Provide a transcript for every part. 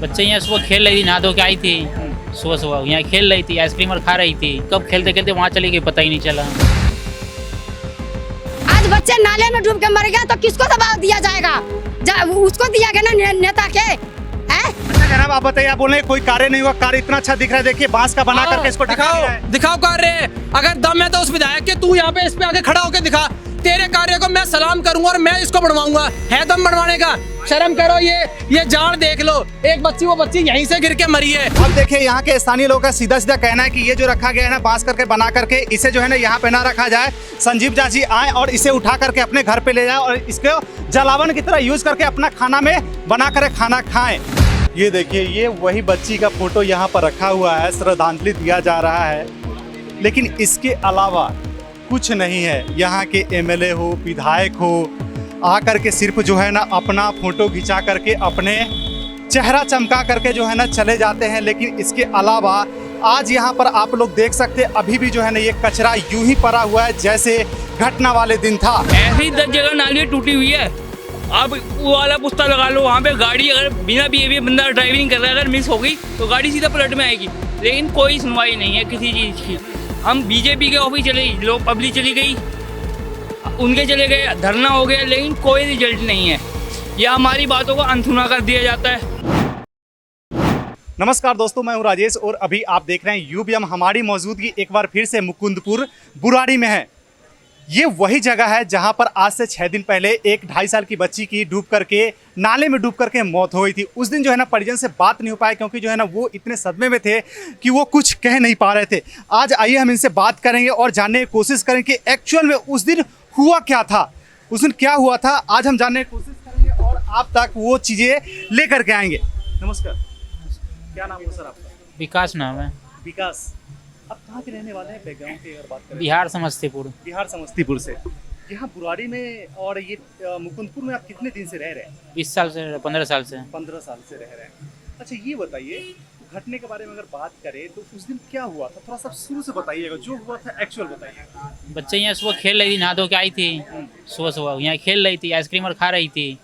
बच्चे यहाँ सुबह खेल रही थी, नहा धो के आई थी। सुबह सुबह यहाँ खेल रही थी, आइसक्रीम और खा रही थी। कब खेलते खेलते वहाँ चली गई, पता ही नहीं चला। आज बच्चे नाले में डूब के मर गया तो किसको दबाव दिया जाएगा? उसको दिया गया ना, नेता के। अच्छा जनाब, आप बताइए, आप बोल रहे कोई कार्य नहीं हुआ। कार्य इतना अच्छा दिख रहा है, देखिए बांस का बना करके इसको दिखाओ कार्य। अगर दम है तो उस विधायक के, तू यहाँ पे इस पे आके खड़ा होकर दिखा। तेरे कार्य को मैं सलाम करूंगा और मैं इसको बनवाऊंगा। है दम बनवाने का? शर्म करो। ये जान देख लो, एक बच्ची, वो बच्ची यहीं से गिर के मरी है। अब देखिए यहाँ के स्थानीय लोगों का सीधा सीधा कहना है कि ये जो रखा गया है ना, बांस करके बना करके, इसे जो है ना यहाँ पे ना रखा जाए। संजीव झा जी आए और इसे उठा करके अपने घर पे ले जाए और इसको जलावन की तरह यूज करके अपना खाना में बना कर खाना खाएं। ये देखिए, ये वही बच्ची का फोटो यहाँ पर रखा हुआ है, श्रद्धांजलि दिया जा रहा है। लेकिन इसके अलावा कुछ नहीं है। यहाँ के एमएलए हो, विधायक हो, आकर के सिर्फ जो है ना अपना फोटो खिंचा करके अपने चेहरा चमका करके जो है ना चले जाते हैं। लेकिन इसके अलावा आज यहाँ पर आप लोग देख सकते हैं, अभी भी जो है ना ये कचरा यूं ही पड़ा हुआ है जैसे घटना वाले दिन था। ऐसी 10 जगह नालियाँ टूटी हुई है। आप वो वाला पुस्ता लगा लो, वहाँ पे गाड़ी अगर बिना बिहेवियर बंदा ड्राइविंग कर रहा है, अगर मिस हो गई तो गाड़ी सीधा पलट में आएगी। लेकिन कोई सुनवाई नहीं है किसी चीज़ की। हम बीजेपी के ऑफिस चले गए, लोग पब्लिक चली गई, उनके चले गए, धरना हो गया, लेकिन कोई रिजल्ट नहीं है। या हमारी बातों को अनसुना कर दिया जाता है। नमस्कार दोस्तों, मैं हूं राजेश और अभी आप देख रहे हैं यूबीएम। हमारी मौजूदगी एक बार फिर से मुकुंदपुर बुराड़ी में है। ये वही जगह है जहां पर आज से 6 दिन पहले एक 2.5 साल की बच्ची की डूब करके नाले में डूब करके मौत हो गई थी। उस दिन जो है ना परिजन से बात नहीं हो पाया, क्योंकि जो है ना वो इतने सदमे में थे कि वो कुछ कह नहीं पा रहे थे। आज आइए हम इनसे बात करेंगे और जानने की कोशिश करें कि एक्चुअल में उस दिन हुआ क्या था, उस दिन क्या हुआ था। आज हम जानने की कोशिश करेंगे और आप तक वो चीज़ें लेकर के आएंगे। नमस्कार, क्या नाम है सर आपका? विकास नाम है। विकास, आप कहाँ के रहने वाले हैं? बैकग्राउंड की अगर बात करें। बिहार समस्तीपुर। बिहार समस्तीपुर से यहाँ बुराड़ी में, और ये मुकुंदपुर में आप कितने दिन से रह रहे हैं? 20 साल से, 15 साल से। 15 साल से रह रहे हैं। अच्छा ये बताइए, घटने के बारे में अगर बात करें तो उस दिन क्या हुआ था, थोड़ा सा शुरू से बताइएगा, जो हुआ था एक्चुअल बताइए। बच्चे यहाँ सुबह खेल रही थी, नहा धो के आई थी। सुबह सुबह यहाँ खेल रही थी, आइसक्रीम और खा रही थी।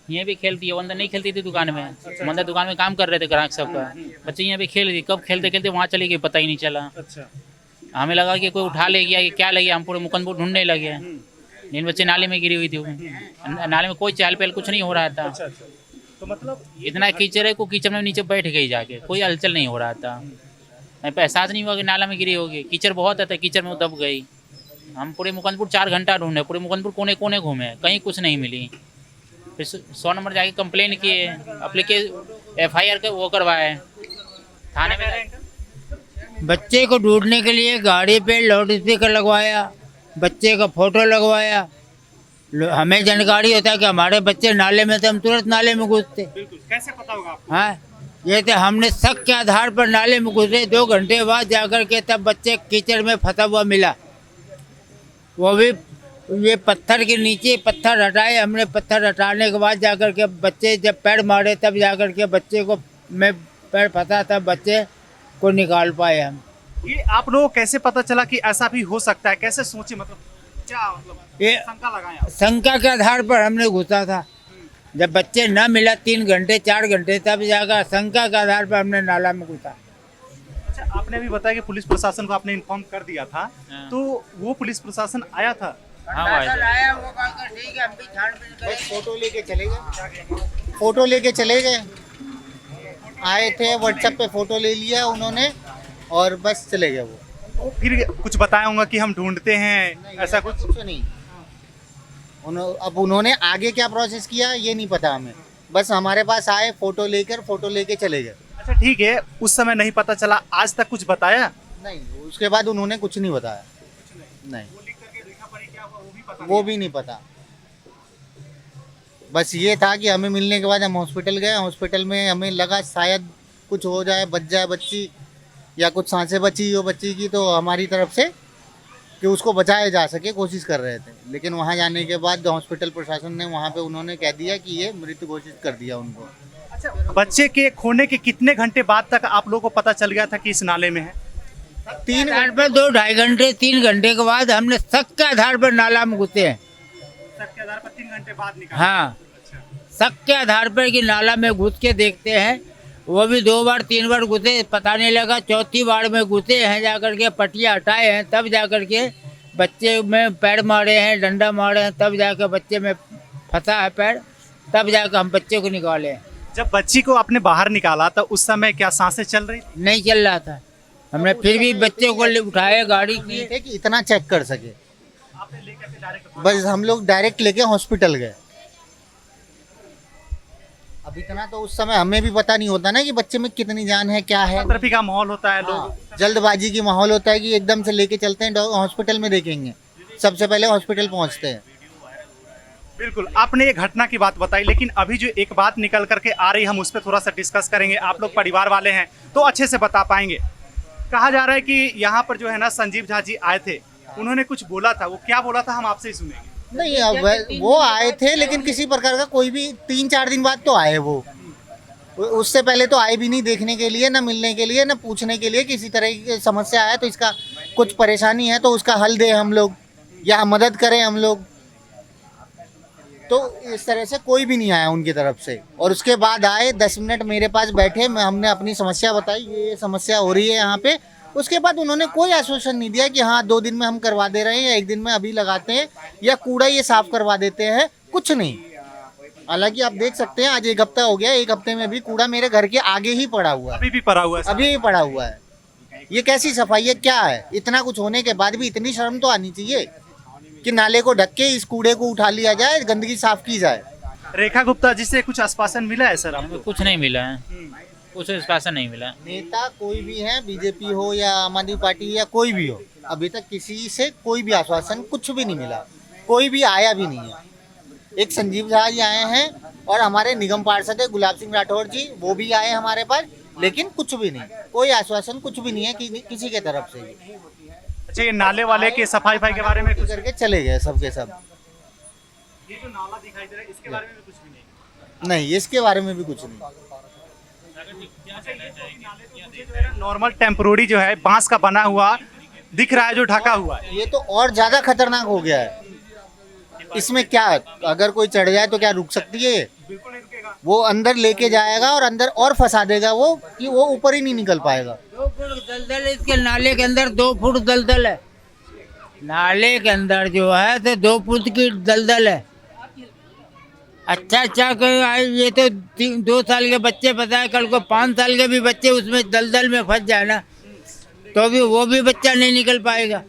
यहाँ भी खेलती है, वो अंदर नहीं खेलती थी दुकान में। हम अंदर दुकान में काम कर रहे थे, ग्राहक सबका। बच्चे यहाँ पे खेल रही थी, कब खेलते खेलते वहाँ चली गई, पता ही नहीं चला। अच्छा, हमें लगा कि कोई उठा ले गया कि क्या ले गया। हम पूरे मुकुंदपुर ढूंढने लगे, लेकिन बच्चे नाले में गिरी हुई थी। नाले में कोई चहल पहल कुछ नहीं हो रहा था। अच्छा। तो मतलब इतना कीचड़ है, को कीचड़ में नीचे बैठ गई जाके, कोई हलचल नहीं हो रहा था। हमें एहसास नहीं हुआ कि नाला में गिरी होगी। कीचड़ बहुत है, कीचड़ में वो दब गई। हम पूरे मुकुंदपुर 4 घंटा ढूंढे, पूरे मुकुंदपुर कोने कोने घूमे, कहीं कुछ नहीं मिली। फिर 100 नंबर जाके कंप्लेन किए, एप्लीकेशन FIR का वो करवाए थाने में। बच्चे को ढूंढने के लिए गाड़ी पे लाउड स्पीकर लगवाया, बच्चे का फोटो लगवाया। हमें जानकारी होता है कि हमारे बच्चे नाले में थे, हम तुरंत नाले में घुसते। बिल्कुल, कैसे पता होगा आपको? हाँ, ये तो हमने शक के आधार पर नाले में घुसे। 2 घंटे बाद जाकर के तब बच्चे कीचड़ में फंसा हुआ मिला। वो भी ये पत्थर के नीचे पत्थर हटाए हमने। पत्थर हटाने के बाद जाकर के बच्चे जब पैर मारे, तब जाकर के बच्चे को में पैर फंसा, तब बच्चे को निकाल पाए हम। ये आप लोगों को कैसे पता चला कि ऐसा भी हो सकता है? कैसे सोचे, मतलब क्या, मतलब ये शंका लगाएं आप? शंका के आधार पर हमने घुसा था। जब बच्चे न मिला 3 घंटे 4 घंटे, तब जाकर शंका के आधार पर हमने नाला में घुसा। अच्छा, आपने भी बताया कि पुलिस प्रशासन को आपने इन्फॉर्म कर दिया था, तो वो पुलिस प्रशासन आया था? हाँ भाई, आया, वो कहकर ठीक है, हम भी छानबीन करेंगे। फोटो लेके चले गए। फोटो लेके चले गए, आए थे, व्हाट्सएप पे फोटो ले लिया उन्होंने और बस चले गए वो। फिर कुछ बताया होगा कि हम ढूंढते हैं, ऐसा कुछ नहीं। अब उन्होंने आगे क्या प्रोसेस किया ये नहीं पता हमें, बस हमारे पास आए, फोटो लेके चले गए। अच्छा ठीक है, उस समय नहीं पता चला, आज तक कुछ बताया नहीं? उसके बाद उन्होंने कुछ नहीं बताया। नहीं, वो भी नहीं पता। बस ये था कि हमें मिलने के बाद हम हॉस्पिटल गए। हॉस्पिटल में हमें लगा शायद कुछ हो जाए, बच जाए बच्ची, या कुछ सांसें बची हो बच्ची की, तो हमारी तरफ से कि उसको बचाया जा सके कोशिश कर रहे थे। लेकिन वहाँ जाने के बाद हॉस्पिटल प्रशासन ने वहाँ पे उन्होंने कह दिया कि ये मृत घोषित कर दिया उनको। अच्छा, बच्चे के खोने के कितने घंटे बाद तक आप लोगों को पता चल गया था कि इस नाले में है? 3 आधार पर 2-2.5 घंटे 3 घंटे के बाद हमने शक के आधार पर नाला में घुसे हैं। शक के आधार पर 3 घंटे बाद निकाला? हाँ, शक के आधार पर कि नाला में घुस के देखते हैं, वो भी 2 बार 3 बार घुसे, पता नहीं लगा। चौथी बार में घुसे हैं, जाकर के पटिया हटाए हैं, तब जाकर के बच्चे में पैर मारे हैं, डंडा मारे हैं, तब जाकर बच्चे में फंसा है पैर, तब जाकर हम बच्चे को निकाले हैं। जब बच्ची को आपने बाहर निकाला तो उस समय क्या सांसें चल रही थी? नहीं चल रहा था, हमने फिर भी बच्चे को उठाए गाड़ी की। थे कि इतना चेक कर सके, बस हम लोग डायरेक्ट लेके हॉस्पिटल गए। अब इतना तो उस समय हमें भी पता नहीं होता ना कि बच्चे में कितनी जान है, क्या है। तरफी का माहौल होता है, लोग हाँ, जल्दबाजी की माहौल होता है कि एकदम से लेके चलते हैं हॉस्पिटल में देखेंगे, सबसे पहले हॉस्पिटल पहुंचते हैं। बिल्कुल, आपने ये घटना की बात बताई, लेकिन अभी जो एक बात निकल करके आ रही, हम उस पर थोड़ा सा डिस्कस करेंगे। आप लोग परिवार वाले हैं तो अच्छे से बता पाएंगे। कहा जा रहा है कि यहाँ पर जो है ना संजीव झा जी आए थे, उन्होंने कुछ बोला था, वो क्या बोला था हम आपसे ही सुनेंगे। नहीं, अब वो आए थे लेकिन किसी प्रकार का कोई भी 3-4 दिन बाद तो आए वो, उससे पहले तो आए भी नहीं देखने के लिए, ना मिलने के लिए, ना पूछने के लिए किसी तरह की समस्या है तो इसका कुछ परेशानी है तो उसका हल दे हम लोग या मदद करें हम लोग। तो इस तरह से कोई भी नहीं आया उनकी तरफ से। और उसके बाद आए 10 मिनट मेरे पास बैठे, हमने अपनी समस्या बताई, ये समस्या हो रही है यहाँ पे। उसके बाद उन्होंने कोई आश्वासन नहीं दिया कि हाँ 2 दिन में हम करवा दे रहे हैं या 1 दिन में अभी लगाते हैं या कूड़ा ये साफ करवा देते हैं, कुछ नहीं। हालांकि आप देख सकते हैं आज 1 हफ्ता हो गया, 1 हफ्ते में भी कूड़ा मेरे घर के आगे ही पड़ा हुआ है, अभी भी पड़ा हुआ है, अभी भी पड़ा हुआ है। ये कैसी सफाई है, क्या है? इतना कुछ होने के बाद भी इतनी शर्म तो आनी चाहिए कि नाले को ढक के इस कूड़े को उठा लिया जाए, गंदगी साफ की जाए। रेखा गुप्ता जी से कुछ आश्वासन मिला है सर आपको? हमें कुछ नहीं मिला है, कुछ आश्वासन नहीं मिला। नेता कोई भी है, बीजेपी हो या आम आदमी पार्टी या कोई भी हो, अभी तक किसी से कोई भी आश्वासन कुछ भी नहीं मिला, कोई भी आया भी नहीं है। एक संजीव झा जी आए हैं और हमारे निगम पार्षद है गुलाब सिंह राठौर जी, वो भी आए हमारे पास, लेकिन कुछ भी नहीं, कोई आश्वासन कुछ भी नहीं है किसी के तरफ से। अच्छा, ये नाले वाले के सफाई के बारे में कुछ करके चले गए सबके सब। ये जो नाला दिखाई दे रहा है इसके बारे में भी कुछ भी नहीं? नहीं, इसके बारे में भी कुछ नहीं। नॉर्मल टेम्पोररी जो है बांस का बना हुआ दिख रहा है, जो ढका हुआ है, ये तो और ज्यादा खतरनाक हो गया है। इसमें क्या, अगर कोई चढ़ जाए तो क्या रुक सकती है? बिल्कुल नहीं रुकेगा। वो अंदर लेके जाएगा और अंदर और फंसा देगा वो, कि वो ऊपर ही नहीं निकल पाएगा। 2 फुट दलदल है इसके नाले के अंदर, 2 फुट दलदल है नाले के अंदर जो है, तो 2 फुट की दलदल है। अच्छा ये तो 2 साल के बच्चे पता है, कल को 5 साल के भी बच्चे उसमें दलदल में फंस जाए ना, तो भी वो भी बच्चा नहीं निकल पाएगा।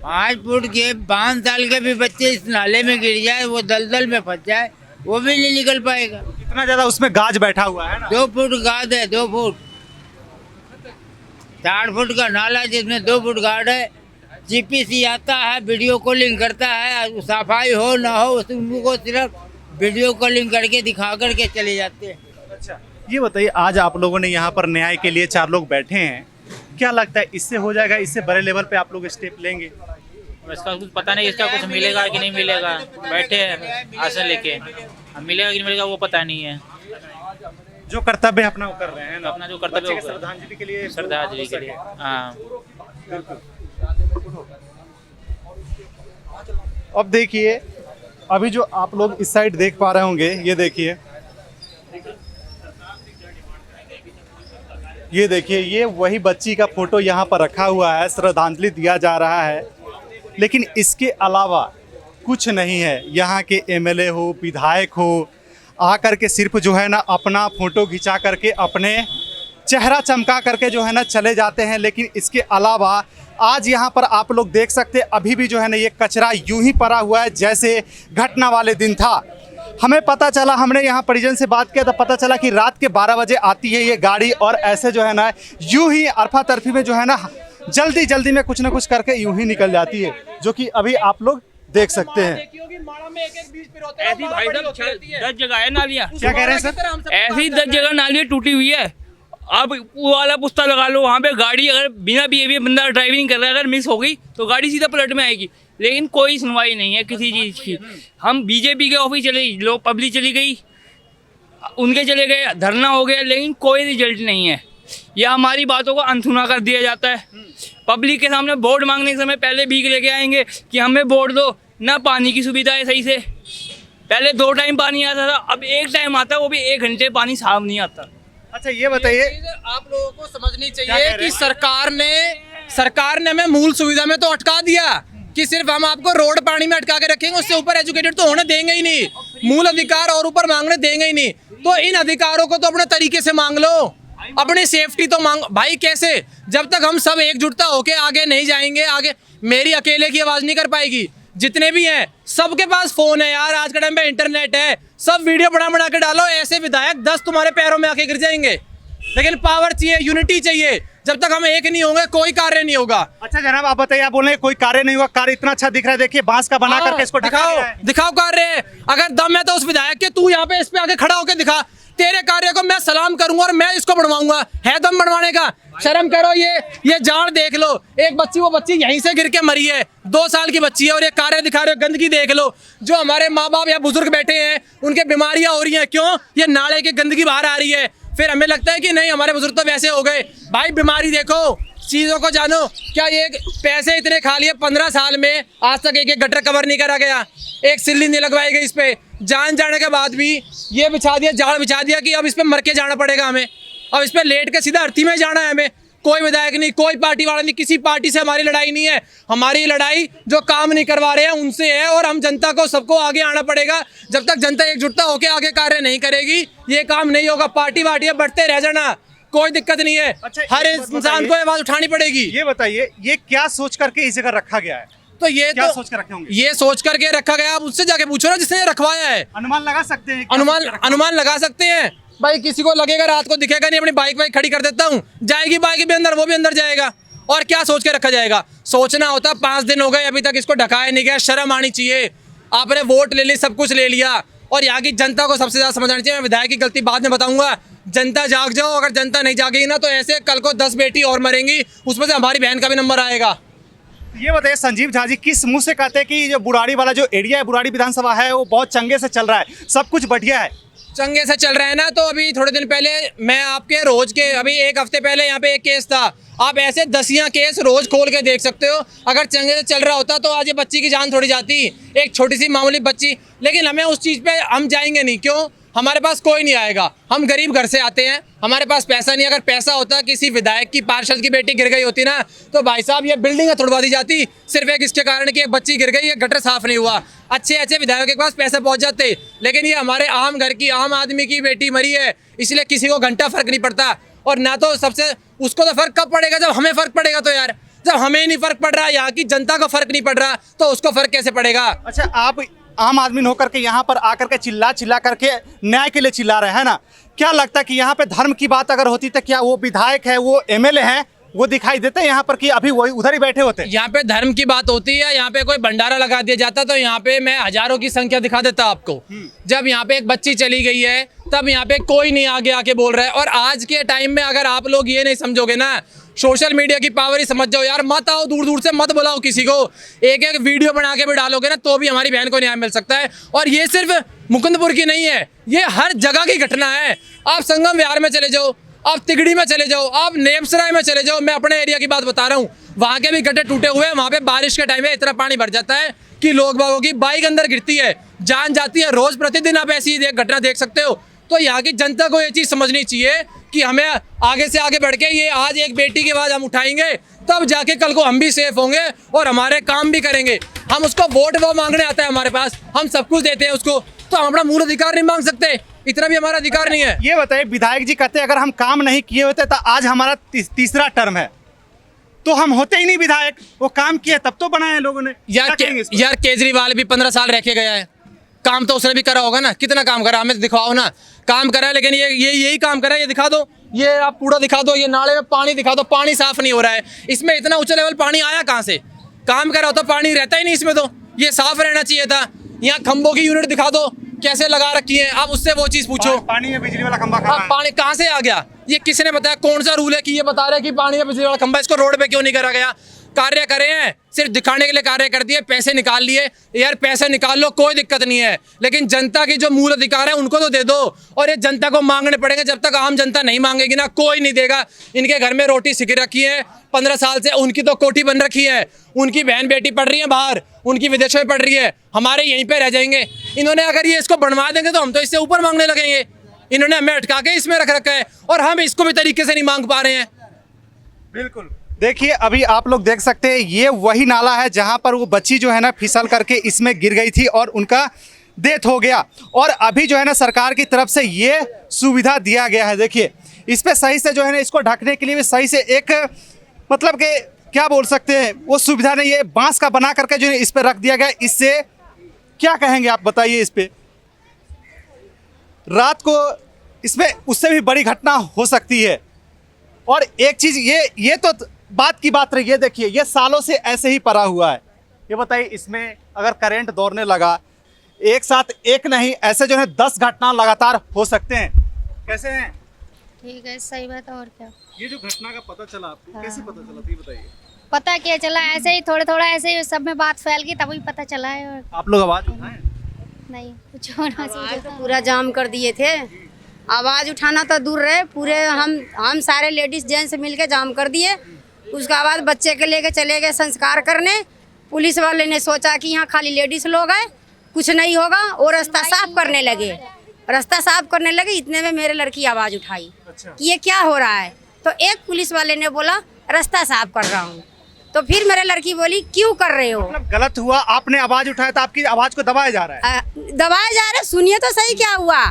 5 फुट के 5 साल के भी बच्चे इस नाले में गिर जाए, वो दलदल में फंस जाए, वो भी नहीं निकल पाएगा। इतना ज्यादा उसमें गाज बैठा हुआ है ना। 2 फुट गाद है, 2 फुट, 4 फुट का नाला जिसमें 2 फुट गाड है। जीपीसी आता है, वीडियो कॉलिंग करता है, सफाई हो ना हो उनको सिर्फ वीडियो कॉलिंग करके दिखा करके चले जाते हैं। अच्छा, ये बताइए, आज आप लोगों ने यहाँ पर न्याय के लिए 4 लोग बैठे हैं, क्या लगता है इससे हो जाएगा? इससे बड़े लेवल पे आप लोग स्टेप लेंगे? इसका कुछ पता नहीं, इसका कुछ मिलेगा कि नहीं मिलेगा, बैठे हैं आशा लेके, अब मिलेगा कि नहीं मिलेगा वो पता नहीं है। जो कर्तव्य अपना वो कर रहे हैं ना, अपना जो कर्तव्य बच्चे के वो कर- श्रद्धांजलि के लिए, श्रद्धांजलि के लिए, हाँ। अब देखिए, अभी जो आप लोग इस साइड देख पा रहे होंगे, ये देखिए, ये वही बच्ची का फोटो यहाँ पर रखा हुआ है, श्रद्धांजलि दिया जा रहा है, लेकिन इसके अलावा कुछ नहीं है। यहाँ के एमएलए हो, विधायक हो, आकर के सिर्फ जो है ना अपना फोटो खिंचा करके अपने चेहरा चमका करके जो है ना चले जाते हैं, लेकिन इसके अलावा आज यहाँ पर आप लोग देख सकते हैं अभी भी जो है ना ये कचरा यूं ही पड़ा हुआ है जैसे घटना वाले दिन था। हमें पता चला, हमने यहाँ परिजन से बात किया तो पता चला कि रात के 12 बजे आती है ये गाड़ी और ऐसे जो है ना यूं ही अरफा तरफी में जो है ना जल्दी में कुछ ना कुछ करके यूं ही निकल जाती है, जो कि अभी आप लोग देख सकते हैं। ऐसी भाई साहब 10 जगह है नालियाँ। क्या कह रहे हैं सर? ऐसी 10 जगह नालियाँ टूटी हुई है। आप वो वाला पुस्ता लगा लो, वहाँ पे गाड़ी अगर बिना बीए बंदा ड्राइविंग कर रहा है, अगर मिस हो गई तो गाड़ी सीधा पलट में आएगी, लेकिन कोई सुनवाई नहीं है किसी चीज़ की। हम बीजेपी के ऑफिस चले, लोग पब्लिक चली गई, उनके चले गए, धरना हो गया, लेकिन कोई रिजल्ट नहीं है। या हमारी बातों को अनसुना कर दिया जाता है। पब्लिक के सामने वोट मांगने के समय पहले भीख लेके आएंगे कि हमें वोट दो, ना पानी की सुविधा है सही से, पहले 2 टाइम पानी आता था, अब 1 टाइम आता है, वो भी 1 घंटे पानी साफ नहीं आता। अच्छा ये बताइए, आप लोगों को समझनी क्या चाहिए कह रहे कि हैं? सरकार ने हमें मूल सुविधा में तो अटका दिया कि सिर्फ हम आपको रोड पानी में अटका के रखेंगे, उससे ऊपर एजुकेटेड तो होने देंगे ही नहीं, मूल अधिकार और ऊपर मांगने देंगे ही नहीं। तो इन अधिकारों को तो अपने तरीके से मांग लो, अपनी सेफ्टी तो मांग भाई। कैसे? जब तक हम सब एकजुटता होके आगे नहीं जाएंगे, आगे मेरी अकेले की आवाज नहीं कर पाएगी। जितने भी हैं सबके पास फोन है यार, आज के टाइम पे इंटरनेट है, सब वीडियो बना के डालो, ऐसे विधायक 10 तुम्हारे पैरों में आके गिर जाएंगे। लेकिन पावर चाहिए, यूनिटी चाहिए। जब तक हम एक नहीं होंगे कोई कार्य नहीं होगा। अच्छा जनाब आप बताइए, आप बोल रहे हैं कोई कार्य नहीं हुआ, कार्य इतना अच्छा दिख रहा है, देखिए बांस का बना करके इसको दिखाओ कार्य। अगर दम है तो उस विधायक के तू यहाँ पे इस पे आके खड़ा होके दिखा, तेरे कार्य को मैं सलाम करूंगा और मैं इसको बनवाऊंगा। है दम बनवाने का? शर्म करो। ये जान देख लो, एक बच्ची, वो बच्ची यहीं से गिर के मरी है, 2 साल की बच्ची है, और ये कार्य दिखा रहे हो, गंदगी देख लो। जो हमारे माँ बाप या बुजुर्ग बैठे हैं उनके बीमारियां हो रही हैं, क्यों? ये नाले की गंदगी बाहर आ रही है। फिर हमें लगता है कि नहीं हमारे बुजुर्ग तो वैसे हो गए। भाई बीमारी देखो, चीजों को जानो। क्या ये पैसे इतने खा लिए 15 साल में, आज तक एक गटर कवर नहीं करा गया, एक सिल्ली नहीं लगवाई गई इस पे। जान जाने के बाद भी ये बिछा दिया, जाल बिछा दिया कि अब इस पे मर के जाना पड़ेगा हमें, अब इस पे लेट के सीधा अर्थी में जाना है हमें। कोई विधायक नहीं, कोई पार्टी वाला नहीं, किसी पार्टी से हमारी लड़ाई नहीं है। हमारी लड़ाई जो काम नहीं करवा रहे हैं उनसे है, और हम जनता को सबको आगे आना पड़ेगा। जब तक जनता एकजुटता होकर आगे कार्य नहीं करेगी ये काम नहीं होगा। पार्टी वार्टियां बढ़ते रह जाना, कोई दिक्कत नहीं है। अच्छा, हर इंसान को आवाज उठानी पड़ेगी। ये बताइए, ये क्या सोच करके इस जगह रखा गया है? तो ये क्या तो सोच कर रखे होंगे? ये सोच करके रखा गया, आप उससे जाके पूछो ना जिसने रखवाया है। अनुमान लगा सकते हैं? क्या सोच के रखा? अनुमान लगा सकते हैं भाई। किसी को लगेगा रात को दिखेगा नहीं, अपनी बाइक वाइक खड़ी कर देता हूँ, जाएगी बाइक भी अंदर, वो भी अंदर जाएगा। और क्या सोच के रखा जाएगा? सोचना होता। 5 दिन हो गए अभी तक इसको ढकाया नहीं गया, शर्म आनी चाहिए। आपने वोट ले ली, सब कुछ ले लिया, और यहाँ की जनता को सबसे ज्यादा समझ आनी चाहिए। मैं विधायक की गलती बाद में बताऊंगा। जनता जाग जाओ, अगर जनता नहीं जागेगी ना तो ऐसे कल को 10 बेटी और मरेंगी, उसमें से हमारी बहन का भी नंबर आएगा। ये बताइए संजीव झा जी, किस मुंह से कहते हैं कि जो बुराड़ी वाला जो एरिया है, बुराड़ी विधानसभा है, वो बहुत चंगे से चल रहा है, सब कुछ बढ़िया है? चंगे से चल रहा है ना। तो अभी थोड़े दिन पहले मैं आपके रोज के, अभी 1 हफ्ते पहले यहाँ पे एक केस था। आप ऐसे 10 केस रोज खोल के देख सकते हो। अगर चंगे से चल रहा होता तो आज ये बच्ची की जान थोड़ी जाती, एक छोटी सी मामूली बच्ची। लेकिन हमें उस चीज़ पे हम जाएंगे नहीं। क्यों? हमारे पास कोई नहीं आएगा। हम गरीब घर से आते हैं, हमारे पास पैसा नहीं। अगर पैसा होता, किसी विधायक की, पार्षद की बेटी गिर गई होती ना, तो भाई साहब ये बिल्डिंग तोड़वा दी जाती, सिर्फ एक इसके कारण कि एक बच्ची गिर गई, ये गटर साफ नहीं हुआ। अच्छे अच्छे विधायकों के पास पैसे पहुंच जाते। लेकिन ये हमारे आम घर की, आम आदमी की बेटी मरी है, इसलिए किसी को घंटा फर्क नहीं पड़ता। और ना तो सबसे उसको तो फर्क कब पड़ेगा? जब हमें फर्क पड़ेगा। तो यार जब हमें नहीं फर्क पड़ रहा, यहाँ की जनता को फर्क नहीं पड़ रहा, तो उसको फर्क कैसे पड़ेगा? अच्छा आप आम आदमी होकर के यहाँ पर आकर के चिल्ला करके न्याय के लिए चिल्ला रहे हैं ना, क्या लगता है कि यहाँ पे धर्म की बात अगर होती तो क्या वो विधायक है, वो एमएलए हैं, वो दिखाई देते हैं यहाँ पर कि अभी वही उधर ही बैठे होते? यहाँ पे धर्म की बात होती है, यहाँ पे कोई भंडारा लगा दिया जाता तो यहाँ पे मैं हजारों की संख्या दिखा देता आपको। जब यहाँ पे एक बच्ची चली गई है तब यहाँ पे कोई नहीं आगे आके बोल रहा है। और आज के टाइम में अगर आप लोग ये नहीं समझोगे ना, सोशल मीडिया की पावर ही समझ जाओ यार। मत आओ, दूर दूर से मत बुलाओ किसी को, एक एक वीडियो बना के भी डालोगे ना तो भी हमारी बहन को न्याय मिल सकता है। और ये सिर्फ मुकुंदपुर की नहीं है, ये हर जगह की घटना है। आप संगम विहार में चले जाओ, आप तिगड़ी में चले जाओ, आप नेमसराय में चले जाओ, मैं अपने एरिया की बात बता रहा हूँ, वहाँ के भी गड्ढे टूटे हुए हैं। वहाँ पे बारिश के टाइम में इतना पानी भर जाता है कि लोग बागों की बाइक अंदर गिरती है, जान जाती है। रोज प्रतिदिन आप ऐसी घटना देख सकते हो। तो यहाँ की जनता को ये चीज़ समझनी चाहिए कि हमें आगे से आगे बढ़ के ये आज एक बेटी के बाद हम उठाएंगे, तब जाके कल को हम भी सेफ होंगे और हमारे काम भी करेंगे। हम उसको वोट वो मांगने आता है हमारे पास, हम सब कुछ देते हैं उसको, तो हम अपना मूल अधिकार नहीं मांग सकते? इतना भी हमारा अधिकार नहीं है? ये बताइए, विधायक जी कहते हैं अगर हम काम नहीं किए होते तो आज हमारा तीसरा टर्म है, तो हम होते ही नहीं विधायक। वो काम किया तब तो बनाए लोगों ने। यार केजरीवाल भी 15 साल रह के गया है, काम तो उसने भी करा होगा ना। कितना काम करा हमें दिखाओ ना। काम करा है, लेकिन ये यही काम करा है। ये दिखा दो, ये आप कूड़ा दिखा दो, ये नाले में पानी दिखा दो, पानी साफ नहीं हो रहा है। इसमें इतना ऊंचा लेवल पानी आया कहाँ से? काम करा हो तो पानी रहता ही नहीं इसमें, तो ये साफ रहना चाहिए था। यहाँ खंभों की यूनिट दिखा दो कैसे लगा रखी है, आप उससे वो चीज पूछो। पानी में बिजली वाला खंभा कहाँ है? पानी कहाँ से आ गया? ये किसने बताया? कौन सा रूल है कि ये बता रहे कि पानी में बिजली वाला खंभा? इसको रोड पे क्यों नहीं करा गया? कार्य करे हैं, सिर्फ दिखाने के लिए कार्य कर दिए, पैसे निकाल लिए। यार पैसे निकाल लो, कोई दिक्कत नहीं है, लेकिन जनता की जो मूल अधिकार है उनको तो दे दो। और ये जनता को मांगने पड़ेंगे, जब तक आम जनता नहीं मांगेगी ना, कोई नहीं देगा। इनके घर में रोटी सिक रखी है 15 साल से, उनकी तो कोठी बन रखी है, उनकी बहन बेटी पढ़ रही है बाहर, उनकी विदेशों में पढ़ रही है, हमारे यहीं पे रह जाएंगे। इन्होंने अगर ये इसको बनवा देंगे तो हम तो इससे ऊपर मांगने लगेंगे। इन्होंने हमें अटका के इसमें रख रखा है और हम इसको भी तरीके से नहीं मांग पा रहे हैं। बिल्कुल, देखिए अभी आप लोग देख सकते हैं ये वही नाला है जहां पर वो बच्ची जो है ना फिसल करके इसमें गिर गई थी और उनका डेथ हो गया। और अभी जो है ना सरकार की तरफ से ये सुविधा दिया गया है। देखिए इस पे सही से जो है ना इसको ढकने के लिए भी सही से एक मतलब कि क्या बोल सकते हैं वो सुविधा नहीं है, बांस का बना करके जो है इस पे रख दिया गया। इससे क्या कहेंगे आप बताइए इस पे? रात को इसमें उससे भी बड़ी घटना हो सकती है। और एक चीज ये तो बात की बात रही है, देखिए ये सालों से ऐसे ही पड़ा हुआ है। ये बताइए इसमें अगर करंट दौड़ने लगा एक साथ एक नहीं ऐसे जो है 10 घटना लगातार हो सकते हैं। कैसे हैं? ठीक है, सही बात है। और क्या, ये जो घटना का पता चला आपको कैसे पता चला था ये बताइए? पता क्या चला, ऐसे ही थोड़ा थोड़ा ऐसे ही सब में बात फैल गई तभी पता चला है। और आप लोग आवाज उठाएं? नहीं कुछ होना चाहिए था। पूरा जाम कर दिए थे, आवाज़ उठाना तो दूर रहे, पूरे हम सारे लेडीज जेंट्स मिलके जाम कर दिए। उसके बाद बच्चे के लेके चले गए संस्कार करने। पुलिस वाले ने सोचा कि यहाँ खाली लेडीज लोग हैं, कुछ नहीं होगा, और रास्ता साफ करने लगे। रास्ता साफ करने लगे, इतने में मेरे लड़की आवाज़ उठाई कि ये क्या हो रहा है। तो एक पुलिस वाले ने बोला रास्ता साफ कर रहा हूँ। तो फिर मेरे लड़की बोली क्यों कर रहे हो? मतलब गलत हुआ, आपने आवाज उठाया तो आपकी आवाज को दबाया जा रहा है। दबाया जा रहा है, सुनिए तो सही क्या हुआ।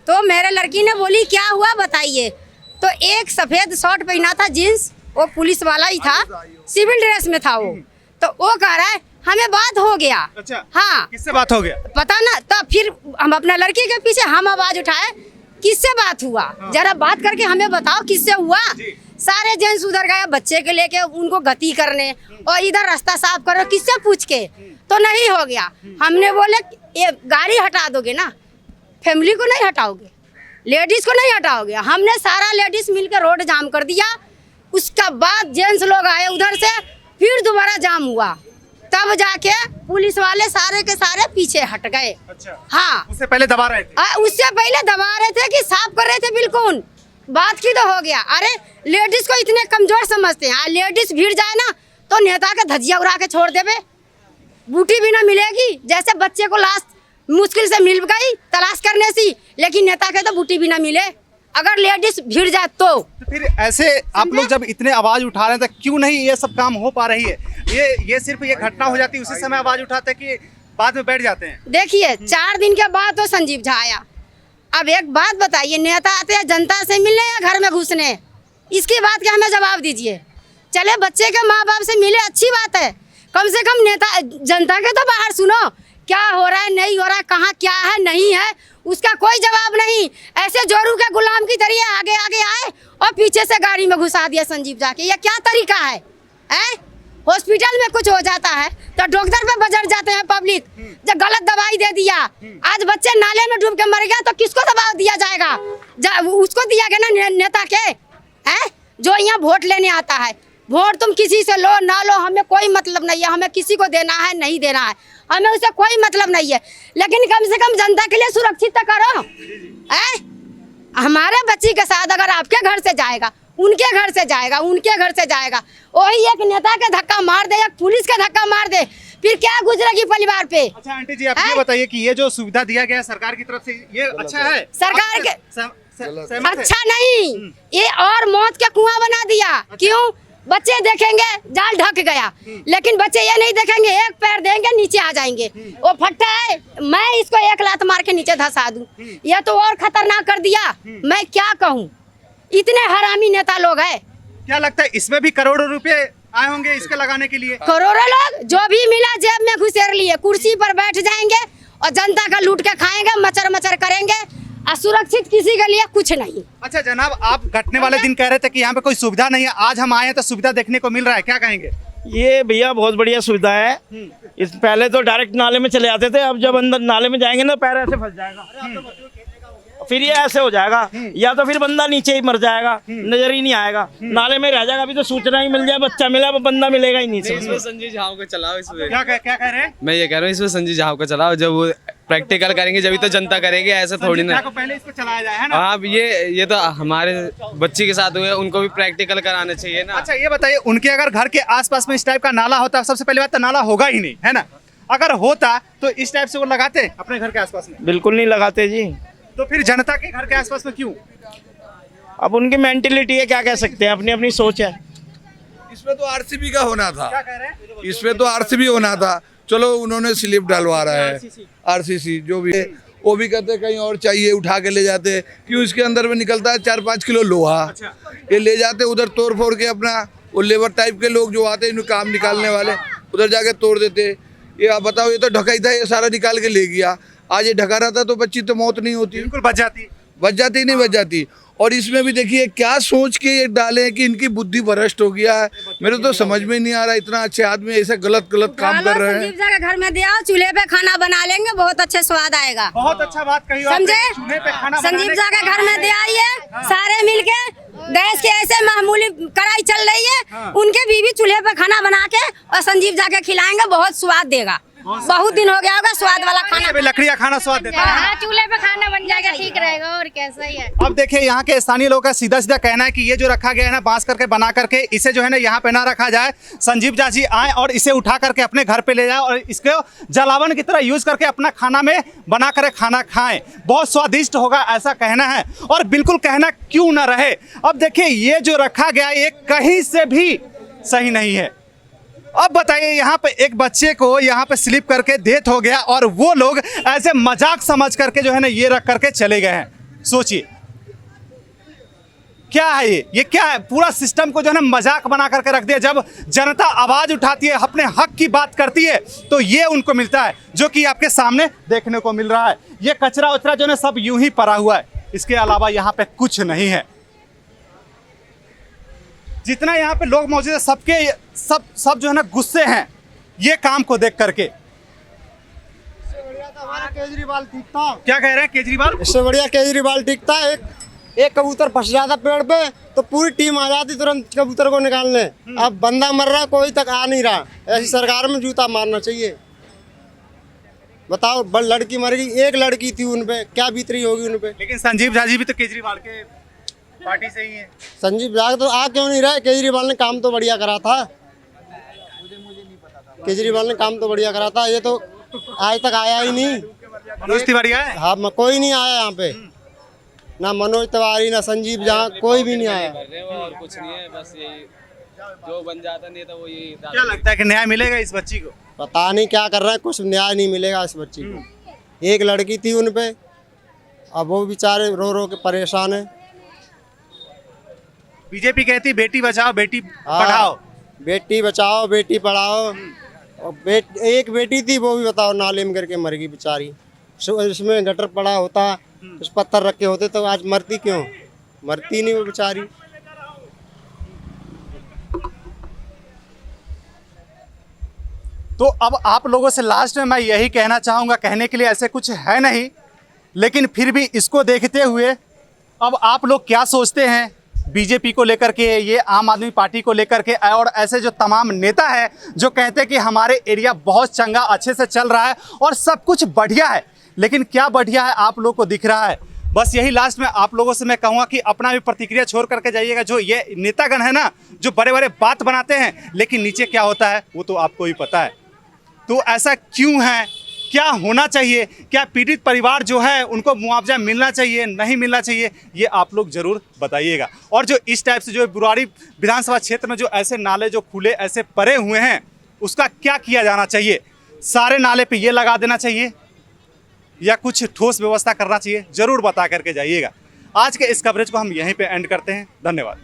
तो मेरे लड़की ने बोली क्या हुआ बताइए। तो एक सफेद शर्ट पहना था जींस, वो पुलिस वाला ही था, सिविल ड्रेस में था वो। तो वो कह रहा है हमें बात हो गया। अच्छा, हाँ, किससे बात हो गया पता ना। तो फिर हम अपना लड़की के पीछे हम आवाज उठाए किससे बात हुआ, जरा बात करके हमें बताओ किससे हुआ। सारे जेंट्स उधर गए बच्चे के लेके उनको गति करने, और इधर रास्ता साफ करो किससे पूछ के, तो नहीं हो गया। हमने बोले ये गाड़ी हटा दोगे ना, फैमिली को नहीं हटाओगे, लेडीज को नहीं हटाओगे। हमने सारा लेडीज मिलकर रोड जाम कर दिया। उसका बाद जेंट्स लोग आए उधर से, फिर दोबारा जाम हुआ, तब जाके पुलिस वाले सारे के सारे पीछे हट गए। अच्छा, हाँ, उससे पहले दबा रहे थे? उससे पहले दबा रहे थे कि साफ कर रहे थे। बिल्कुल बात की तो हो गया। अरे लेडीज को इतने कमजोर समझते हैं, लेडीज भीड़ जाए ना तो नेता के धजिया उड़ा के छोड़ देवे, बूटी भी ना मिलेगी। जैसे बच्चे को लाश मुश्किल से मिल गई तलाश करने से, लेकिन नेता के तो बूटी भी ना मिले अगर लेडीज भीड़ जाए तो फिर ऐसे आप लोग जब इतने आवाज उठा रहे थे क्यों नहीं ये सब काम हो पा रही है? ये सिर्फ ये घटना हो जाती है उसी समय आवाज उठाते कि बाद में बैठ जाते हैं? देखिए 4 दिन के बाद तो संजीव झा आया। अब एक बात बताइए, नेता आते हैं जनता से मिलने या घर में घुसने? इसकी बात का हमें जवाब दीजिए। चले बच्चे के माँ बाप से मिले, अच्छी बात है, कम से कम नेता जनता के तो बाहर सुनो क्या हो रहा है नहीं हो रहा है, कहाँ क्या है नहीं है, उसका कोई जवाब नहीं। ऐसे जोरू के गुलाम की तरह आगे आगे आए और पीछे से गाड़ी में घुसा दिया संजीव जाके। ये क्या तरीका है? हॉस्पिटल में कुछ हो जाता है तो डॉक्टर पे बजट जाते हैं पब्लिक, जब गलत दवाई दे दिया। आज बच्चे नाले में डूब के मर गया तो किसको दवा दिया जाएगा? उसको दिया गया ना नेता के, जो यहाँ वोट लेने आता है। वोट तुम किसी से लो ना लो, हमें कोई मतलब नहीं है, हमें किसी को देना है नहीं देना है, हमें उससे कोई मतलब नहीं है, लेकिन कम से कम जनता के लिए सुरक्षित तो करो। हमारे बच्ची के साथ अगर आपके घर से जाएगा, उनके घर से जाएगा, उनके घर से जाएगा, वही एक नेता के धक्का मार दे, एक पुलिस का धक्का मार दे, फिर क्या गुजरेगी परिवार पे? अच्छा आंटी जी, आप ये बताइए कि ये जो सुविधा दिया गया है सरकार की तरफ से, ये अच्छा है? सरकार के सहमत है? अच्छा नहीं, ये और मौत का कुआं बना दिया। क्यों? बच्चे देखेंगे जाल ढक गया, लेकिन बच्चे ये नहीं देखेंगे, एक पैर देंगे नीचे आ जाएंगे। वो फट्टा है, मैं इसको एक लात मार के नीचे धंसा दूं, ये तो और खतरनाक कर दिया। मैं क्या कहूँ, इतने हरामी नेता लोग हैं। क्या लगता है इसमें भी करोड़ों रुपए आए होंगे इसके लगाने के लिए? करोड़ों लोग जो भी मिला जेब में घुसेर लिए, कुर्सी पर बैठ जाएंगे और जनता का लूट के खाएंगे, मचर मचर करेंगे, असुरक्षित किसी के लिए कुछ नहीं। अच्छा जनाब, आप घटने वाले दिन कह रहे थे कि यहाँ पे कोई सुविधा नहीं है, आज हम आए हैं तो सुविधा देखने को मिल रहा है, क्या कहेंगे? ये भैया बहुत बढ़िया सुविधा है। इस पहले तो डायरेक्ट नाले में चले आते थे, अब जब अंदर नाले में जाएंगे ना पैर ऐसे फंस जाएगा। फिर ये ऐसे हो जाएगा, या तो फिर बंदा नीचे ही मर जाएगा, नजर ही नहीं आएगा, नाले में रह जाएगा। अभी तो सूचना ही मिल जाए, बच्चा मिला, वो बंदा मिलेगा ही नहीं। इसमें संजय झा को चलाओ, इसमें क्या कह रहे हैं? मैं ये कह रहा हूँ इसमें संजय झा को चलाओ, जब वो प्रैक्टिकल करेंगे जब तो जनता करेगी, ऐसे थोड़ी ना। पहले इसको चलाया जाए, है ना? हाँ, ये तो हमारे बच्ची के साथ हुए, उनको भी प्रैक्टिकल कराना चाहिए ना। अच्छा ये बताइए, उनके अगर घर के आसपास में इस टाइप का नाला होता, सबसे पहली बात तो नाला होगा ही नहीं, है ना? अगर होता तो इस टाइप से वो लगाते अपने घर के आसपास में? बिल्कुल नहीं लगाते जी। तो फिर जनता के घर के आसपास में क्यों? अब उनकी मेंटेलिटी है, क्या कह सकते हैं, अपनी अपनी सोच है। इसमें तो आरसीबी का होना था, क्या कह रहे हैं? इसमें तो आरसीबी होना था। चलो उन्होंने स्लिप डलवा रहा है, आरसीसी जो भी है, वो भी कहते कहीं और चाहिए, उठा के ले जाते। क्यों? इसके अंदर में निकलता है 4-5 किलो लोहा, ये ले जाते उधर तोड़ फोड़ के अपना, वो लेबर टाइप के लोग जो आते हैं काम निकालने वाले, उधर जाके तोड़ देते। ये आप बताओ, ये तो ढका ही था, ये सारा निकाल के ले गया। आज ये ढका रहता तो बच्ची तो मौत नहीं होती, बिल्कुल बच जाती नहीं बच जाती। और इसमें भी देखिए क्या सोच के ये डाले कि इनकी बुद्धि भ्रष्ट हो गया है। मेरे तो समझ में नहीं आ रहा, इतना अच्छे आदमी ऐसे गलत काम कर रहे हैं। संजीव झा के घर में दिया, चूल्हे पे खाना बना लेंगे, बहुत अच्छे स्वाद आएगा। बहुत अच्छा बात कही, समझे? चूल्हे पे खाना संजीव झा के घर में दिया, ये सारे मिलके गैस के ऐसे मामूली कढ़ाई चल रही है, उनके बीवी चूल्हे पे खाना बना के और संजीव झा के खिलाएंगे, बहुत स्वाद देगा। बहुत दिन हो गया होगा स्वाद वाला खाना, लकड़ियाँ खाना स्वाद देता है। हाँ, चूल्हे पे खाना बन जाएगा, ठीक रहेगा, और कैसा ही है। अब देखिए यहाँ के स्थानीय लोगों का सीधा सीधा कहना है कि ये जो रखा गया है ना, बांस करके बना करके, इसे जो है ना यहाँ पे ना रखा जाए। संजीव झा जी आए और इसे उठा करके अपने घर पे ले जाए और इसको जलावन की तरह यूज करके अपना खाना में बना कर खाना खाएं, बहुत स्वादिष्ट होगा, ऐसा कहना है। और बिल्कुल कहना क्यों ना रहे। अब देखिए ये जो रखा गया है, ये कहीं से भी सही नहीं है। अब बताइए, यहाँ पे एक बच्चे को यहाँ पे स्लिप करके डेथ हो गया और वो लोग ऐसे मजाक समझ करके जो है ना ये रख करके चले गए हैं। सोचिए क्या है ये क्या है? पूरा सिस्टम को जो है ना मजाक बना करके रख दिया। जब जनता आवाज उठाती है, अपने हक की बात करती है, तो ये उनको मिलता है, जो कि आपके सामने देखने को मिल रहा है। ये कचरा उचरा जो है सब यूं ही पड़ा हुआ है, इसके अलावा यहाँ पे कुछ नहीं है। जितना यहाँ पे लोग मौजूद है, सबके सब जो है ना गुस्से हैं ये काम को देख करके। केजरीवाल ठीक था। क्या कह रहे हैं केजरीवाल? इससे बढ़िया केजरीवाल ठीक था। एक कबूतर फंस जाता पेड़ पे तो पूरी टीम आ जाती तुरंत कबूतर को निकालने। अब बंदा मर रहा, कोई तक आ नहीं रहा। ऐसी सरकार में जूता मारना चाहिए। बताओ, बड़ लड़की मर गई, एक लड़की थी, उन पे क्या बीत रही होगी उन पे। लेकिन संजीव झा जी भी तो केजरीवाल के पार्टी से ही है। संजीव झा तो आ क्यों नहीं रहे? केजरीवाल ने काम तो बढ़िया करा था। केजरीवाल ने काम तो बढ़िया करा था, ये तो आज तक आया ही नहीं। मनोज तिवारी आया? हाँ, कोई नहीं आया यहाँ पे, ना मनोज तिवारी ना संजीव झा, कोई भी नहीं आया। और कुछ नहीं है, बस यही जो बन जाता नहीं था वो यही। क्या लगता है कि न्याय मिलेगा इस बच्ची को? पता नहीं क्या कर रहे हैं, कुछ न्याय नहीं मिलेगा इस बच्ची को। एक लड़की थी उन पे, अब वो बेचारे रो रो के परेशान है। बीजेपी कहती बेटी बचाओ बेटी पढ़ाओ। बेटी बचाओ बेटी पढ़ाओ। और एक बेटी थी, वो भी बताओ नाले में करके मर गई बेचारी। इसमें गटर पड़ा होता, उस पत्थर रखे होते तो आज मरती क्यों? मरती नहीं वो बेचारी। तो अब आप लोगों से लास्ट में मैं यही कहना चाहूँगा, कहने के लिए ऐसे कुछ है नहीं, लेकिन फिर भी इसको देखते हुए अब आप लोग क्या सोचते हैं बीजेपी को लेकर के, ये आम आदमी पार्टी को लेकर के, और ऐसे जो तमाम नेता है जो कहते हैं कि हमारे एरिया बहुत चंगा अच्छे से चल रहा है और सब कुछ बढ़िया है, लेकिन क्या बढ़िया है आप लोग को दिख रहा है? बस यही लास्ट में आप लोगों से मैं कहूँगा कि अपना भी प्रतिक्रिया छोड़ करके जाइएगा। जो ये नेतागण है ना, जो बड़े बड़े बात बनाते हैं, लेकिन नीचे क्या होता है वो तो आपको ही पता है। तो ऐसा क्यों है, क्या होना चाहिए, क्या पीड़ित परिवार जो है उनको मुआवजा मिलना चाहिए नहीं मिलना चाहिए, ये आप लोग ज़रूर बताइएगा। और जो इस टाइप से जो बुराड़ी विधानसभा क्षेत्र में जो ऐसे नाले जो खुले ऐसे पड़े हुए हैं, उसका क्या किया जाना चाहिए? सारे नाले पे ये लगा देना चाहिए या कुछ ठोस व्यवस्था करना चाहिए? ज़रूर बता करके जाइएगा। आज के इस कवरेज को हम यहीं पे एंड करते हैं। धन्यवाद।